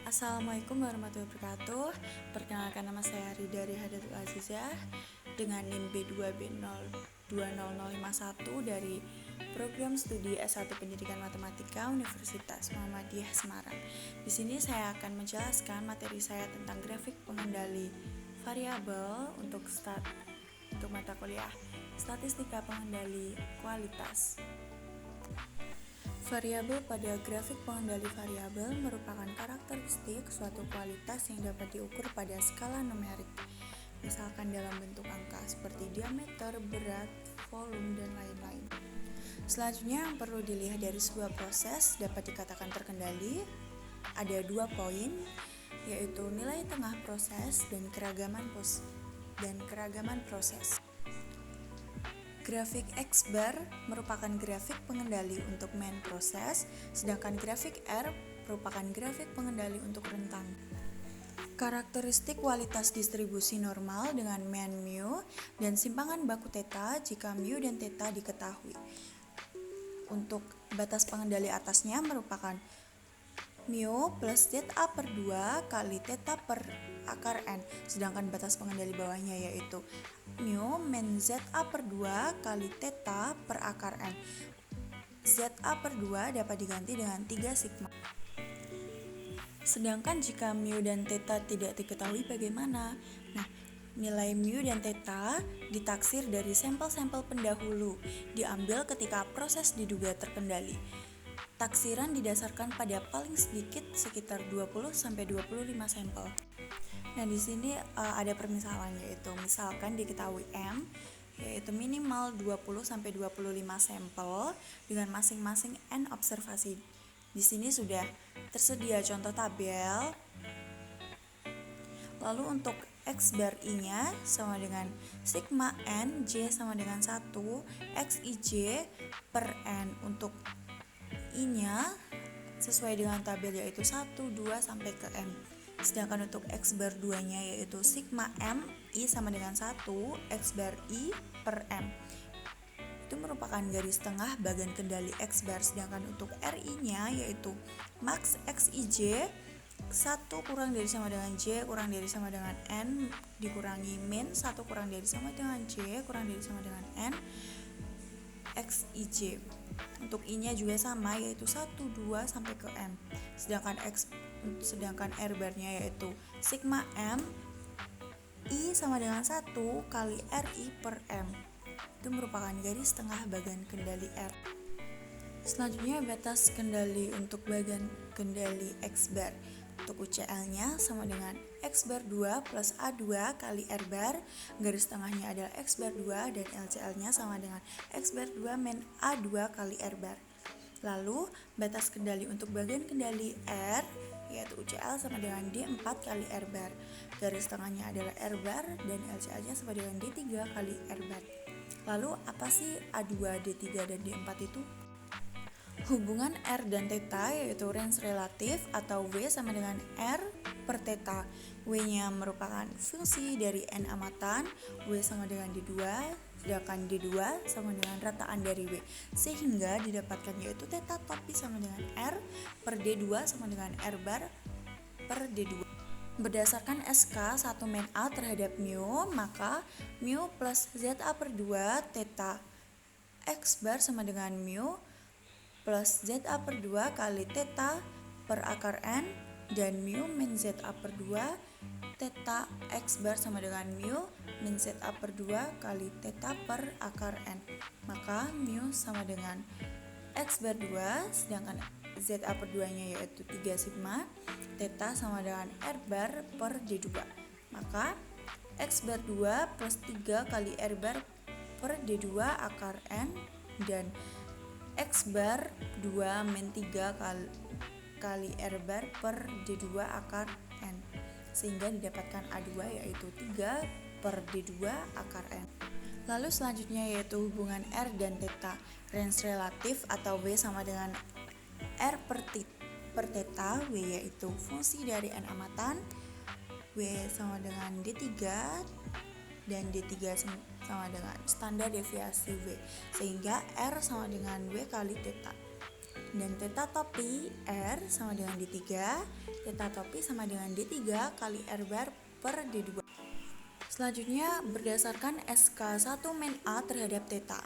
Assalamualaikum warahmatullahi wabarakatuh. Perkenalkan, nama saya Rida Rihadatul Azizah dengan NIM B2B020051 dari Program Studi S1 Pendidikan Matematika Universitas Muhammadiyah Semarang. Di sini saya akan menjelaskan materi saya tentang grafik pengendali variabel untuk mata kuliah Statistika Pengendali Kualitas. Variabel pada grafik pengendali variabel merupakan karakteristik suatu kualitas yang dapat diukur pada skala numerik, misalkan dalam bentuk angka seperti diameter, berat, volume, dan lain-lain. Selanjutnya yang perlu dilihat dari sebuah proses dapat dikatakan terkendali, ada 2 poin, yaitu nilai tengah proses dan keragaman proses. Grafik X-bar merupakan grafik pengendali untuk main proses, sedangkan grafik R merupakan grafik pengendali untuk rentang. Karakteristik kualitas distribusi normal dengan mean mu dan simpangan baku theta jika mu dan theta diketahui. Untuk batas pengendali atasnya merupakan mu plus za per 2 kali theta per akar n, sedangkan batas pengendali bawahnya yaitu mu min za per 2 kali theta per akar n. Za per 2 dapat diganti dengan 3 sigma. Sedangkan jika mu dan theta tidak diketahui bagaimana? Nah, nilai mu dan theta ditaksir dari sampel-sampel pendahulu, diambil ketika proses diduga terkendali. Taksiran didasarkan pada paling sedikit sekitar 20-25 sampel. Nah, di sini ada permisalan, yaitu misalkan diketahui M yaitu minimal 20-25 sampel dengan masing-masing N observasi. Di sini sudah tersedia contoh tabel. Lalu untuk X bar I-nya sama dengan sigma N, J sama dengan 1, XIJ per N. Untuk I-nya sesuai dengan tabel yaitu 1, 2, sampai ke M. Sedangkan untuk X bar 2-nya yaitu sigma M, I sama dengan 1, X bar I per M. Itu merupakan garis tengah bagan kendali X bar. Sedangkan untuk RI-nya yaitu max XIJ 1 kurang dari sama dengan J kurang dari sama dengan N dikurangi min 1 kurang dari sama dengan J kurang dari sama dengan N XIJ. Untuk I-nya juga sama, yaitu 1, 2, sampai ke M. Sedangkan R bar-nya yaitu sigma M I sama dengan 1 kali RI per M. Itu merupakan garis tengah bagan kendali R. Selanjutnya batas kendali untuk bagan kendali X bar. Untuk UCL-nya sama dengan X bar 2 plus A2 kali R bar, garis tengahnya adalah X bar 2 dan LCL-nya sama dengan X bar 2 min A2 kali R bar. Lalu batas kendali untuk bagian kendali R yaitu UCL sama dengan D4 kali R bar. Garis tengahnya adalah R bar dan LCL-nya sama dengan D3 kali R bar. Lalu apa sih A2, D3, dan D4 itu? Hubungan R dan theta yaitu range relatif atau W sama dengan R per theta. W-nya merupakan fungsi dari N amatan, W sama dengan D2, sedangkan D2 sama dengan rataan dari W, sehingga didapatkan yaitu theta topi sama dengan R per D2 sama dengan R bar per D2. Berdasarkan SK 1 min A terhadap mu, maka mu plus ZA per 2 theta X bar sama dengan mu plus ZA per 2 kali theta per akar N, dan mu min ZA per 2 theta X bar sama dengan mu min ZA per 2 kali theta per akar N. Maka mu sama dengan X bar 2, sedangkan ZA per 2 nya yaitu 3 sigma, theta sama dengan R bar per D2. Maka X bar 2 plus 3 kali R bar per D2 akar N, dan X bar 2 min 3 kali R bar per D2 akar N, sehingga didapatkan A2 yaitu 3 per D2 akar N. Lalu selanjutnya yaitu hubungan R dan theta. Range relatif atau W sama dengan R per theta. W yaitu fungsi dari N amatan, W sama dengan D3 dan D3 sama dengan standar deviasi W, sehingga R sama dengan W kali theta. Dan theta topi R sama dengan D3, theta topi sama dengan D3 kali R bar per D2. Selanjutnya, berdasarkan SK1 min A terhadap theta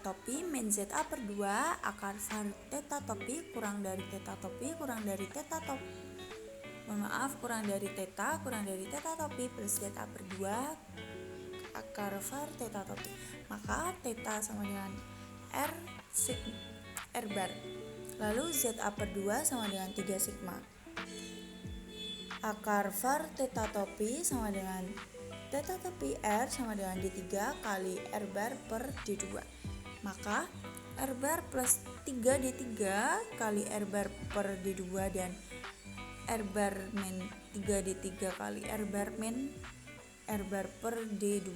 topi min ZA per 2 akar var theta topi kurang dari theta topi kurang dari theta topi kurang dari theta topi plus ZA per 2 akar var theta topi. Maka theta sama dengan R bar. Lalu ZA per 2 sama dengan 3 sigma. Akar var theta topi sama dengan theta topi R sama dengan D3 kali R bar per D2. Maka R bar plus 3D3 kali R bar per D2 dan R bar min 3D3 kali R bar min R bar per D2.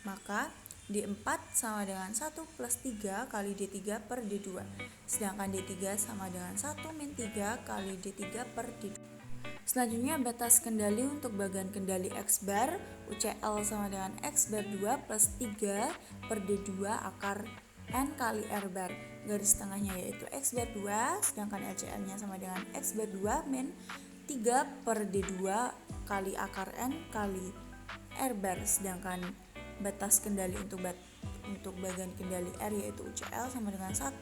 Maka D4 sama dengan 1 plus 3 kali D3 per D2. Sedangkan D3 sama dengan 1 min 3 kali D3 per D2. Selanjutnya, batas kendali untuk bagian kendali X bar UCL sama dengan X bar 2 plus 3 per D2 akar N kali R bar. Garis tengahnya yaitu X bar 2, sedangkan LCL-nya sama dengan X bar 2 min 3 per D2 kali akar N kali R bar. Sedangkan batas kendali untuk bagian kendali R yaitu UCL sama dengan 1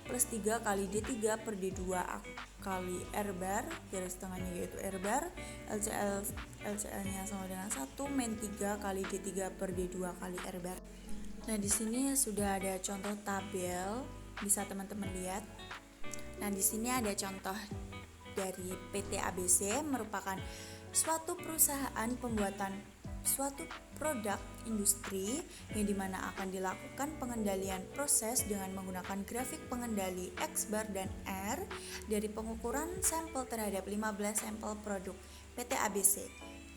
plus 3 kali D3 per D2 kali R bar, garis tengahnya yaitu R bar. LCL-nya sama dengan 1 min 3 kali D3 per D2 kali R bar. Nah, di sini sudah ada contoh tabel, bisa teman-teman lihat. Nah, di sini ada contoh dari PT ABC, merupakan suatu perusahaan pembuatan suatu produk industri yang dimana akan dilakukan pengendalian proses dengan menggunakan grafik pengendali X bar dan R dari pengukuran sampel terhadap 15 sampel produk PT ABC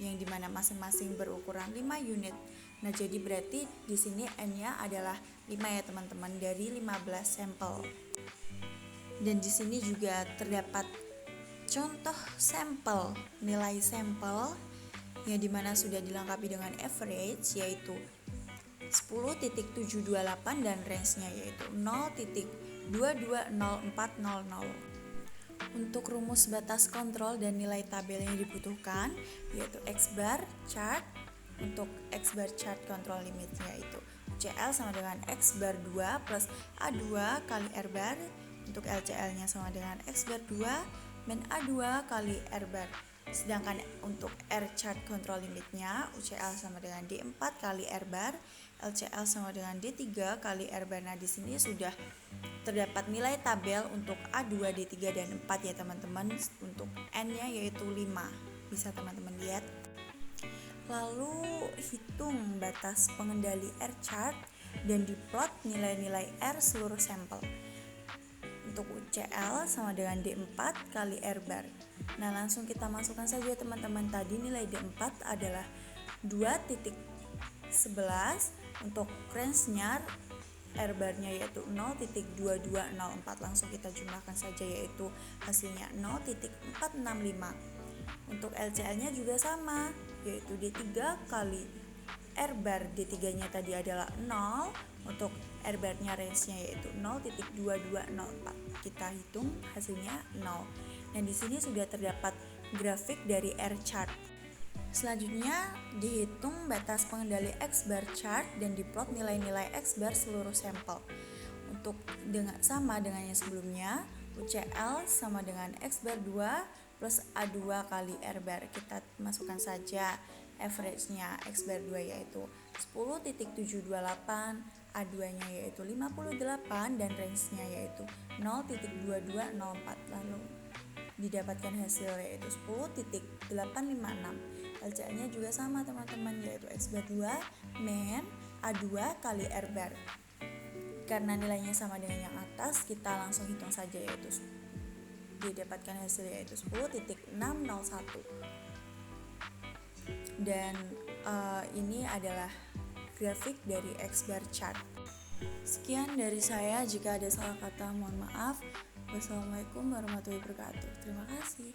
yang dimana masing-masing berukuran 5 unit. Nah, jadi berarti di sini N-nya adalah 5 ya teman-teman, dari 15 sampel. Dan di sini juga terdapat contoh sampel, nilai sampel yang dimana sudah dilengkapi dengan average yaitu 10.728 dan range-nya yaitu 0.220400. Untuk rumus batas kontrol dan nilai tabel yang dibutuhkan yaitu X bar chart. Untuk X bar chart kontrol limitnya yaitu CL sama dengan X bar 2 plus A2 kali R bar. Untuk LCL-nya sama dengan X bar 2 min A2 kali R bar. Sedangkan untuk R chart control limitnya UCL sama dengan D4 kali R bar, LCL sama dengan D3 kali R bar. Nah, di sini sudah terdapat nilai tabel untuk A2, D3 dan 4 ya teman-teman. Untuk N-nya yaitu 5. Bisa teman-teman lihat. Lalu hitung batas pengendali R chart dan diplot nilai-nilai R seluruh sampel. Untuk UCL sama dengan D4 kali R bar. Nah, langsung kita masukkan saja teman-teman. Tadi nilai D4 adalah 2.11. Untuk range-nya R bar-nya yaitu 0.2204. Langsung kita jumlahkan saja yaitu hasilnya 0.465. Untuk LCL-nya juga sama yaitu D3 kali R bar. D3-nya tadi adalah 0. Untuk R bar-nya range-nya yaitu 0.2204. Kita hitung hasilnya 0. Nah, di sini sudah terdapat grafik dari R chart. Selanjutnya dihitung batas pengendali X bar chart dan diplot nilai-nilai X bar seluruh sampel. Untuk sama dengan yang sebelumnya, UCL sama dengan X bar 2 plus A2 kali R bar. Kita masukkan saja average-nya X bar 2 yaitu 10.728, A2-nya yaitu 58 dan range-nya yaitu 0.2204. Lalu didapatkan hasil yaitu 10.856. LCL-nya juga sama teman-teman yaitu X bar 2 min A2 kali R bar. Karena nilainya sama dengan yang atas, kita langsung hitung saja yaitu didapatkan hasil yaitu 10.601. Dan ini adalah grafik dari X bar chart. Sekian dari saya, jika ada salah kata mohon maaf. Wassalamualaikum warahmatullahi wabarakatuh. Terima kasih.